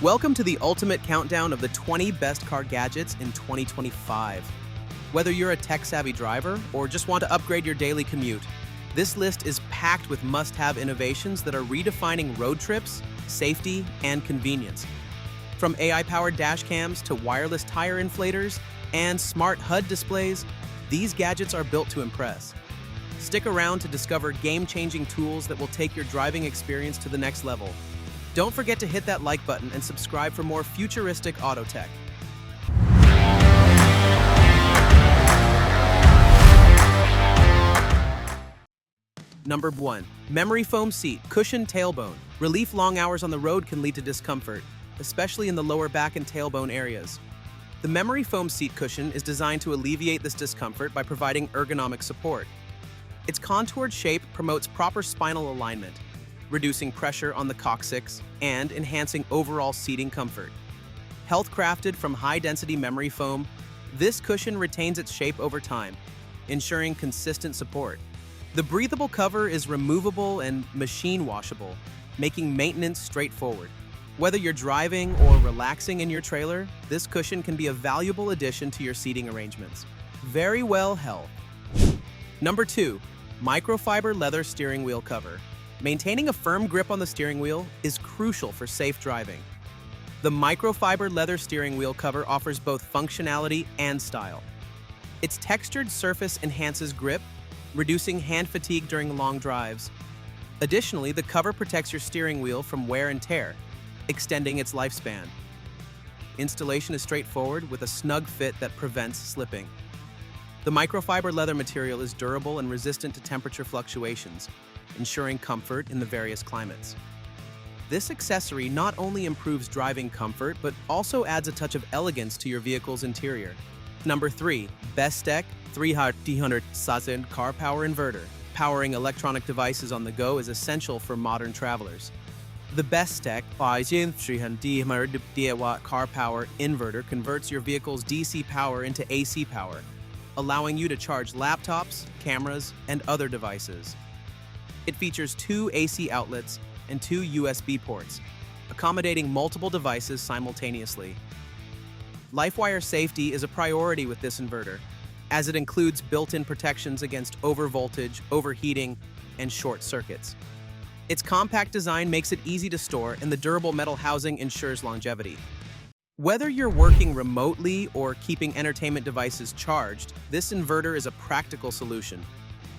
Welcome to the ultimate countdown of the 20 best car gadgets in 2025. Whether you're a tech-savvy driver or just want to upgrade your daily commute, this list is packed with must-have innovations that are redefining road trips, safety, and convenience. From AI-powered dash cams to wireless tire inflators and smart HUD displays, these gadgets are built to impress. Stick around to discover game-changing tools that will take your driving experience to the next level. Don't forget to hit that like button and subscribe for more futuristic auto tech. Number 1. Memory foam seat, cushioned tailbone. Relief long hours on the road can lead to discomfort, especially in the lower back and tailbone areas. The memory foam seat cushion is designed to alleviate this discomfort by providing ergonomic support. Its contoured shape promotes proper spinal alignment, reducing pressure on the coccyx and enhancing overall seating comfort. Health-crafted from high-density memory foam, this cushion retains its shape over time, ensuring consistent support. The breathable cover is removable and machine washable, making maintenance straightforward. Whether you're driving or relaxing in your trailer, this cushion can be a valuable addition to your seating arrangements. Very well held. Number 2. Microfiber leather steering wheel cover. Maintaining a firm grip on the steering wheel is crucial for safe driving. The microfiber leather steering wheel cover offers both functionality and style. Its textured surface enhances grip, reducing hand fatigue during long drives. Additionally, the cover protects your steering wheel from wear and tear, extending its lifespan. Installation is straightforward with a snug fit that prevents slipping. The microfiber leather material is durable and resistant to temperature fluctuations, ensuring comfort in the various climates. This accessory not only improves driving comfort, but also adds a touch of elegance to your vehicle's interior. Number 3. BESTEK 300,000 car power inverter. Powering electronic devices on the go is essential for modern travelers. The BESTEK 300,000 car power inverter converts your vehicle's DC power into AC power, allowing you to charge laptops, cameras, and other devices. It features 2 AC outlets and 2 USB ports, accommodating multiple devices simultaneously. LiveWire safety is a priority with this inverter, as it includes built-in protections against overvoltage, overheating, and short circuits. Its compact design makes it easy to store, and the durable metal housing ensures longevity. Whether you're working remotely or keeping entertainment devices charged, this inverter is a practical solution.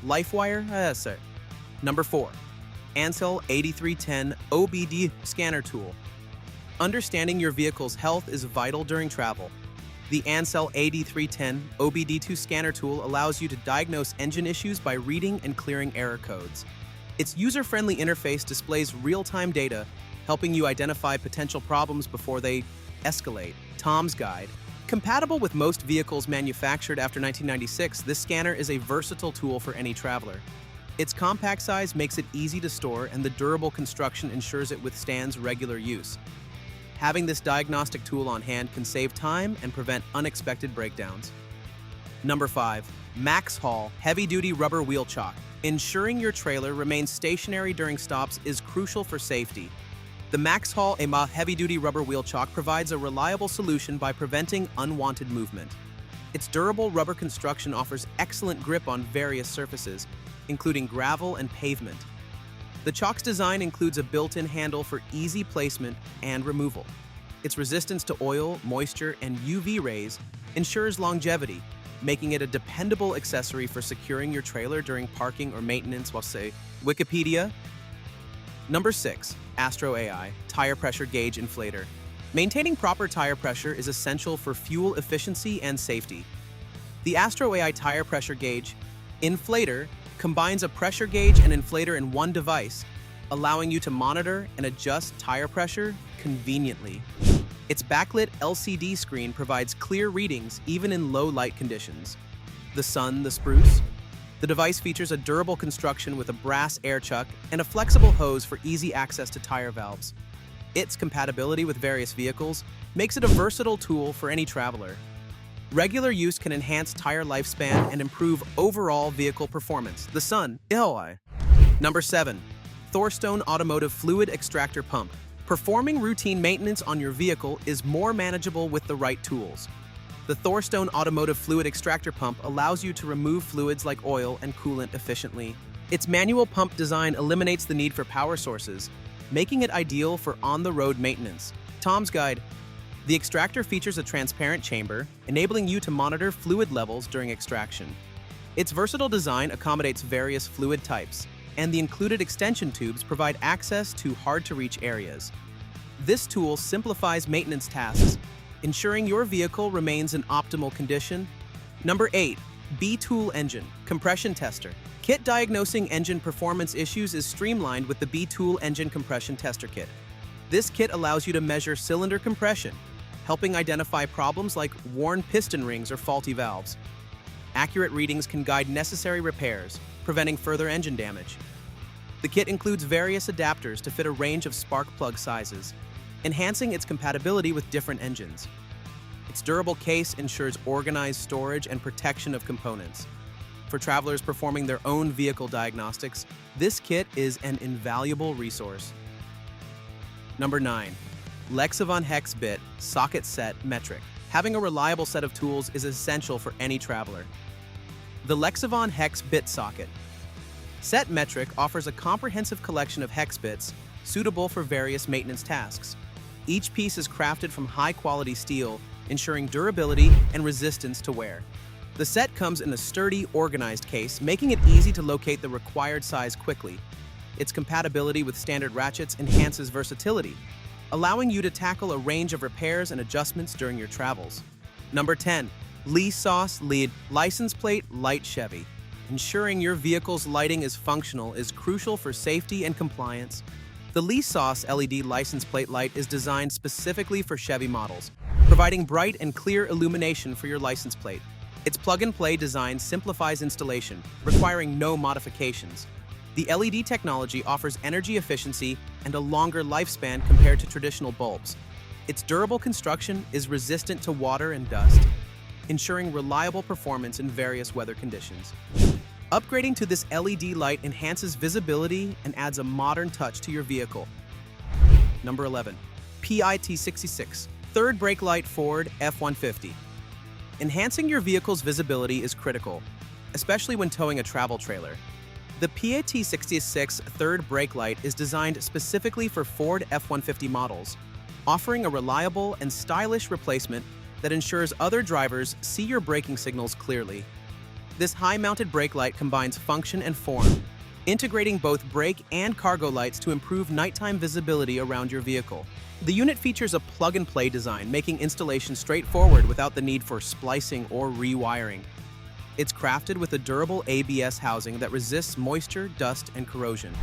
LiveWire, sir. Number 4. ANCEL 8310 OBD Scanner Tool. Understanding your vehicle's health is vital during travel. The ANCEL 8310 OBD2 scanner tool allows you to diagnose engine issues by reading and clearing error codes. Its user-friendly interface displays real-time data, helping you identify potential problems before they escalate. Tom's Guide. Compatible with most vehicles manufactured after 1996, this scanner is a versatile tool for any traveler. Its compact size makes it easy to store, and the durable construction ensures it withstands regular use. Having this diagnostic tool on hand can save time and prevent unexpected breakdowns. Number 5. MAXXHAUL Heavy-Duty Rubber Wheel Chock. Ensuring your trailer remains stationary during stops is crucial for safety. The MAXXHAUL Heavy-Duty Rubber Wheel Chock provides a reliable solution by preventing unwanted movement. Its durable rubber construction offers excellent grip on various surfaces, including gravel and pavement. The Chock's design includes a built-in handle for easy placement and removal. Its resistance to oil, moisture, and UV rays ensures longevity, making it a dependable accessory for securing your trailer during parking or maintenance while, say, Wikipedia. Number 6. AstroAI Tire Pressure Gauge Inflator. Maintaining proper tire pressure is essential for fuel efficiency and safety. The AstroAI Tire Pressure Gauge Inflator combines a pressure gauge and inflator in one device, allowing you to monitor and adjust tire pressure conveniently. Its backlit LCD screen provides clear readings even in low light conditions. The sun, the spruce. The device features a durable construction with a brass air chuck and a flexible hose for easy access to tire valves. Its compatibility with various vehicles makes it a versatile tool for any traveler. Regular use can enhance tire lifespan and improve overall vehicle performance. The sun, Illinois. Number 7. Thorstone Automotive Fluid Extractor Pump. Performing routine maintenance on your vehicle is more manageable with the right tools. The Thorstone Automotive Fluid Extractor Pump allows you to remove fluids like oil and coolant efficiently. Its manual pump design eliminates the need for power sources, making it ideal for on-the-road maintenance. Tom's Guide. The extractor features a transparent chamber, enabling you to monitor fluid levels during extraction. Its versatile design accommodates various fluid types, and the included extension tubes provide access to hard-to-reach areas. This tool simplifies maintenance tasks, ensuring your vehicle remains in optimal condition. Number 8. BETOOLL Engine Compression Tester. Kit diagnosing engine performance issues is streamlined with the BETOOLL Engine Compression Tester Kit. This kit allows you to measure cylinder compression, helping identify problems like worn piston rings or faulty valves. Accurate readings can guide necessary repairs, preventing further engine damage. The kit includes various adapters to fit a range of spark plug sizes, enhancing its compatibility with different engines. Its durable case ensures organized storage and protection of components. For travelers performing their own vehicle diagnostics, this kit is an invaluable resource. Number 9. LEXIVON Hex Bit Socket Set Metric. Having a reliable set of tools is essential for any traveler. The LEXIVON Hex Bit Socket Set Metric offers a comprehensive collection of hex bits suitable for various maintenance tasks. Each piece is crafted from high-quality steel, ensuring durability and resistance to wear. The set comes in a sturdy, organized case, making it easy to locate the required size quickly. Its compatibility with standard ratchets enhances versatility, allowing you to tackle a range of repairs and adjustments during your travels. Number 10. LE LED License Plate Light Chevy. Ensuring your vehicle's lighting is functional is crucial for safety and compliance. The LE LED license plate light is designed specifically for Chevy models, providing bright and clear illumination for your license plate. Its plug-and-play design simplifies installation, requiring no modifications. The LED technology offers energy efficiency and a longer lifespan compared to traditional bulbs. Its durable construction is resistant to water and dust, ensuring reliable performance in various weather conditions. Upgrading to this LED light enhances visibility and adds a modern touch to your vehicle. Number 11. PIT66 Third Brake Light Ford F-150. Enhancing your vehicle's visibility is critical, especially when towing a travel trailer. The PIT66 third brake light is designed specifically for Ford F-150 models, offering a reliable and stylish replacement that ensures other drivers see your braking signals clearly. This high-mounted brake light combines function and form, integrating both brake and cargo lights to improve nighttime visibility around your vehicle. The unit features a plug-and-play design, making installation straightforward without the need for splicing or rewiring. It's crafted with a durable ABS housing that resists moisture, dust, and corrosion.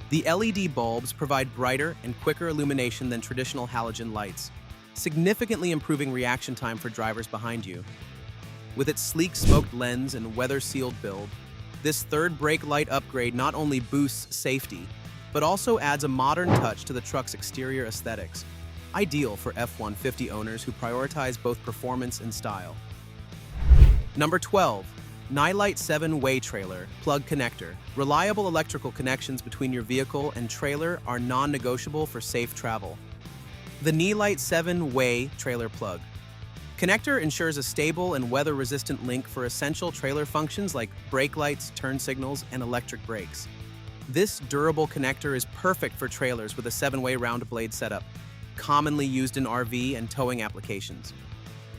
The LED bulbs provide brighter and quicker illumination than traditional halogen lights, significantly improving reaction time for drivers behind you. With its sleek smoked lens and weather-sealed build, this third brake light upgrade not only boosts safety, but also adds a modern touch to the truck's exterior aesthetics, ideal for F-150 owners who prioritize both performance and style. Number 12. Nilight 7-Way Trailer Plug Connector. Reliable electrical connections between your vehicle and trailer are non-negotiable for safe travel. The Nilight 7-Way Trailer Plug Connector ensures a stable and weather-resistant link for essential trailer functions like brake lights, turn signals, and electric brakes. This durable connector is perfect for trailers with a 7-way round blade setup, commonly used in RV and towing applications.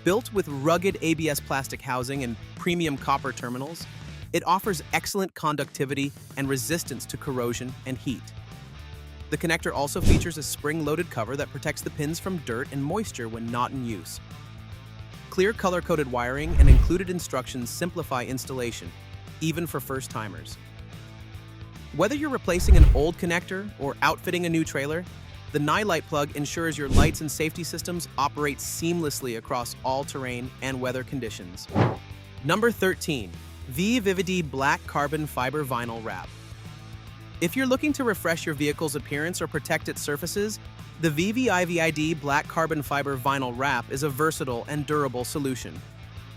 Built with rugged ABS plastic housing and premium copper terminals, it offers excellent conductivity and resistance to corrosion and heat. The connector also features a spring-loaded cover that protects the pins from dirt and moisture when not in use. Clear color-coded wiring and included instructions simplify installation, even for first-timers. Whether you're replacing an old connector or outfitting a new trailer, the Nilight plug ensures your lights and safety systems operate seamlessly across all terrain and weather conditions. Number 13. VViViD Black Carbon Fiber Vinyl Wrap. If you're looking to refresh your vehicle's appearance or protect its surfaces, the VViViD Black Carbon Fiber Vinyl Wrap is a versatile and durable solution.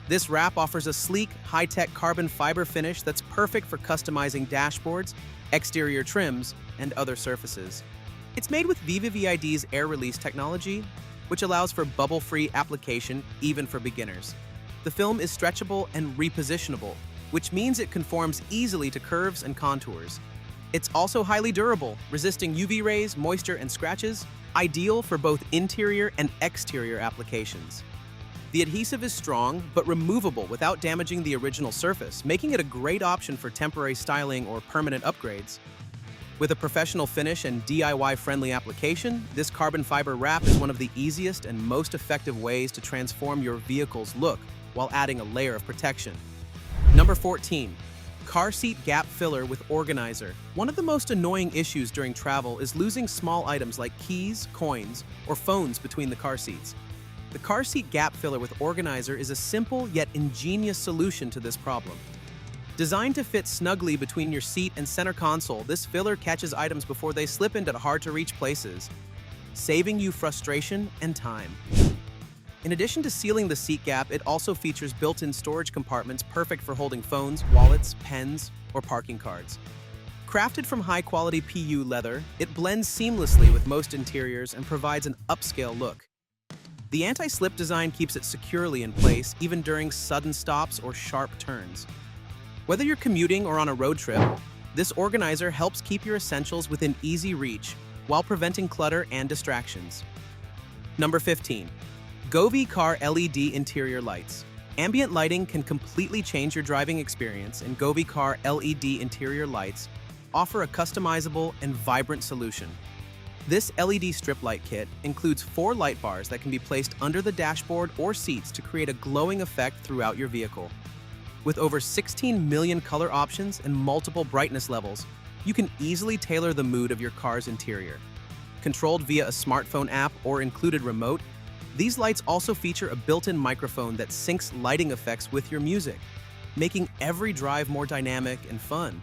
This wrap offers a sleek, high-tech carbon fiber finish that's perfect for customizing dashboards, exterior trims, and other surfaces. It's made with VViViD's air release technology, which allows for bubble-free application even for beginners. The film is stretchable and repositionable, which means it conforms easily to curves and contours. It's also highly durable, resisting UV rays, moisture, and scratches, ideal for both interior and exterior applications. The adhesive is strong but removable without damaging the original surface, making it a great option for temporary styling or permanent upgrades. With a professional finish and DIY-friendly application, this carbon fiber wrap is one of the easiest and most effective ways to transform your vehicle's look while adding a layer of protection. Number 14. Car seat gap filler with organizer. One of the most annoying issues during travel is losing small items like keys, coins, or phones between the car seats. The car seat gap filler with organizer is a simple yet ingenious solution to this problem. Designed to fit snugly between your seat and center console, this filler catches items before they slip into hard-to-reach places, saving you frustration and time. In addition to sealing the seat gap, it also features built-in storage compartments perfect for holding phones, wallets, pens, or parking cards. Crafted from high-quality PU leather, it blends seamlessly with most interiors and provides an upscale look. The anti-slip design keeps it securely in place even during sudden stops or sharp turns. Whether you're commuting or on a road trip, this organizer helps keep your essentials within easy reach while preventing clutter and distractions. Number 15. Govee Car LED Interior Lights. Ambient lighting can completely change your driving experience, and Govee Car LED Interior Lights offer a customizable and vibrant solution. This LED strip light kit includes 4 light bars that can be placed under the dashboard or seats to create a glowing effect throughout your vehicle. With over 16 million color options and multiple brightness levels, you can easily tailor the mood of your car's interior. Controlled via a smartphone app or included remote, these lights also feature a built-in microphone that syncs lighting effects with your music, making every drive more dynamic and fun.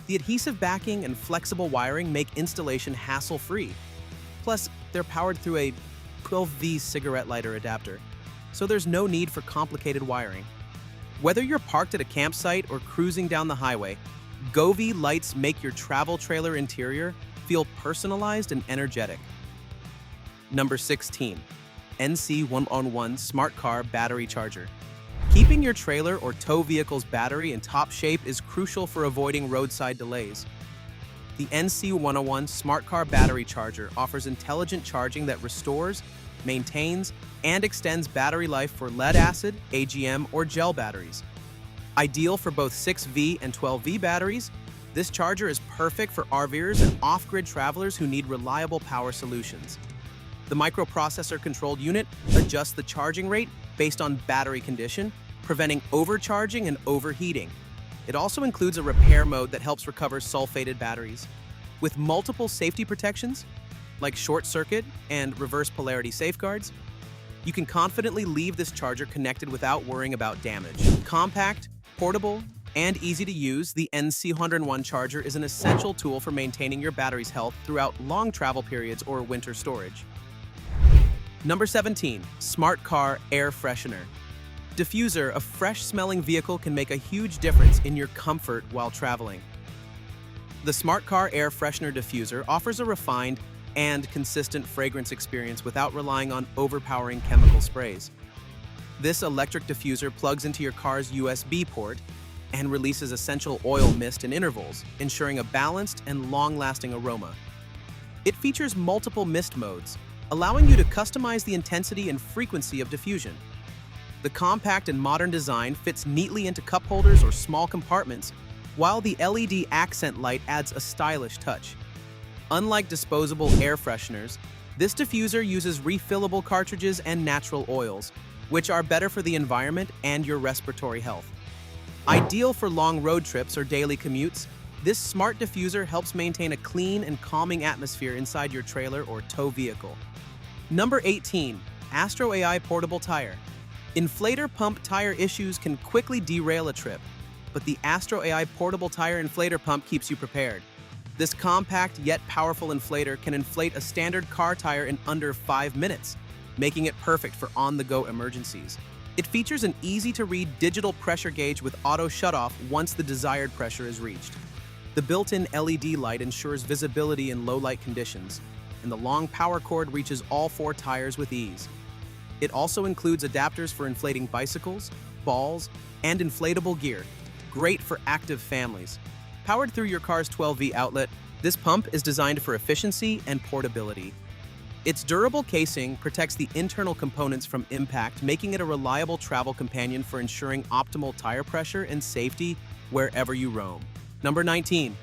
The adhesive backing and flexible wiring make installation hassle-free. Plus, they're powered through a 12V cigarette lighter adapter, so there's no need for complicated wiring. Whether you're parked at a campsite or cruising down the highway, Govee lights make your travel trailer interior feel personalized and energetic. Number 16. NC111 Smart Car Battery Charger. Keeping your trailer or tow vehicle's battery in top shape is crucial for avoiding roadside delays. The NC101 Smart Car Battery Charger offers intelligent charging that restores, maintains, and extends battery life for lead-acid, AGM, or gel batteries. Ideal for both 6V and 12V batteries, this charger is perfect for RVers and off-grid travelers who need reliable power solutions. The microprocessor-controlled unit adjusts the charging rate based on battery condition, preventing overcharging and overheating. It also includes a repair mode that helps recover sulfated batteries. With multiple safety protections, like short circuit and reverse polarity safeguards, you can confidently leave this charger connected without worrying about damage. Compact, portable, and easy to use, the NC101 charger is an essential tool for maintaining your battery's health throughout long travel periods or winter storage. Number 17. Smart Car Air Freshener. Diffuser, a fresh-smelling vehicle, can make a huge difference in your comfort while traveling. The Smart Car Air Freshener Diffuser offers a refined and consistent fragrance experience without relying on overpowering chemical sprays. This electric diffuser plugs into your car's USB port and releases essential oil mist in intervals, ensuring a balanced and long-lasting aroma. It features multiple mist modes, allowing you to customize the intensity and frequency of diffusion. The compact and modern design fits neatly into cup holders or small compartments, while the LED accent light adds a stylish touch. Unlike disposable air fresheners, this diffuser uses refillable cartridges and natural oils, which are better for the environment and your respiratory health. Ideal for long road trips or daily commutes, this smart diffuser helps maintain a clean and calming atmosphere inside your trailer or tow vehicle. Number 18. AstroAI Portable Tire. Inflator pump tire issues can quickly derail a trip, but the AstroAI Portable Tire Inflator Pump keeps you prepared. This compact yet powerful inflator can inflate a standard car tire in under 5 minutes, making it perfect for on-the-go emergencies. It features an easy-to-read digital pressure gauge with auto shutoff once the desired pressure is reached. The built-in LED light ensures visibility in low light conditions, and the long power cord reaches all 4 tires with ease. It also includes adapters for inflating bicycles, balls, and inflatable gear, great for active families. Powered through your car's 12V outlet, this pump is designed for efficiency and portability. Its durable casing protects the internal components from impact, making it a reliable travel companion for ensuring optimal tire pressure and safety wherever you roam. Number 19.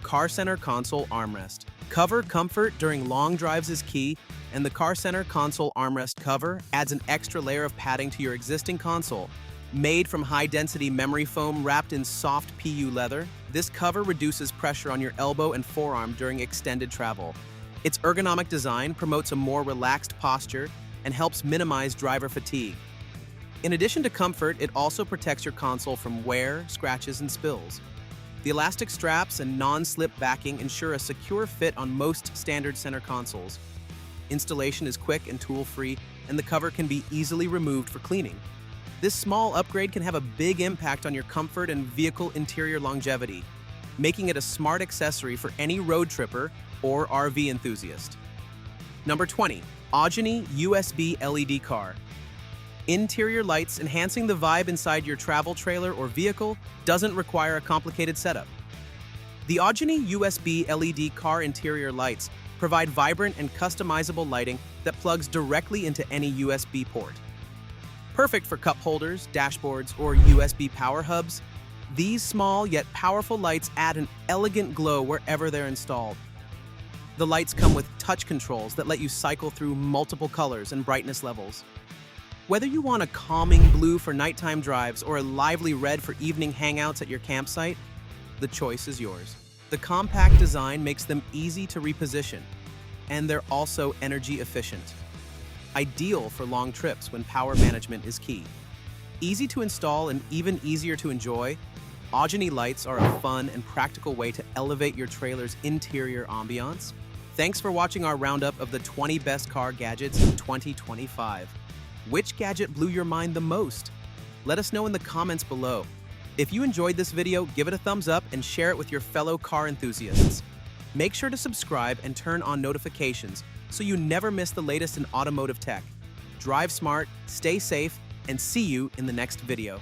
Car Center Console Armrest. Cover comfort during long drives is key, and the Car Center Console Armrest cover adds an extra layer of padding to your existing console. Made from high-density memory foam wrapped in soft PU leather, this cover reduces pressure on your elbow and forearm during extended travel. Its ergonomic design promotes a more relaxed posture and helps minimize driver fatigue. In addition to comfort, it also protects your console from wear, scratches, and spills. The elastic straps and non-slip backing ensure a secure fit on most standard center consoles. Installation is quick and tool-free, and the cover can be easily removed for cleaning. This small upgrade can have a big impact on your comfort and vehicle interior longevity, making it a smart accessory for any road tripper or RV enthusiast. Number 20. Augeny USB LED Car. Interior lights enhancing the vibe inside your travel trailer or vehicle doesn't require a complicated setup. The Augeny USB LED car interior lights provide vibrant and customizable lighting that plugs directly into any USB port. Perfect for cup holders, dashboards, or USB power hubs, these small yet powerful lights add an elegant glow wherever they're installed. The lights come with touch controls that let you cycle through multiple colors and brightness levels. Whether you want a calming blue for nighttime drives or a lively red for evening hangouts at your campsite, the choice is yours. The compact design makes them easy to reposition, and they're also energy efficient. Ideal for long trips when power management is key. Easy to install and even easier to enjoy, Augeny lights are a fun and practical way to elevate your trailer's interior ambiance. Thanks for watching our roundup of the 20 best car gadgets in 2025. Which gadget blew your mind the most? Let us know in the comments below. If you enjoyed this video, give it a thumbs up and share it with your fellow car enthusiasts. Make sure to subscribe and turn on notifications so you never miss the latest in automotive tech. Drive smart, stay safe, and see you in the next video.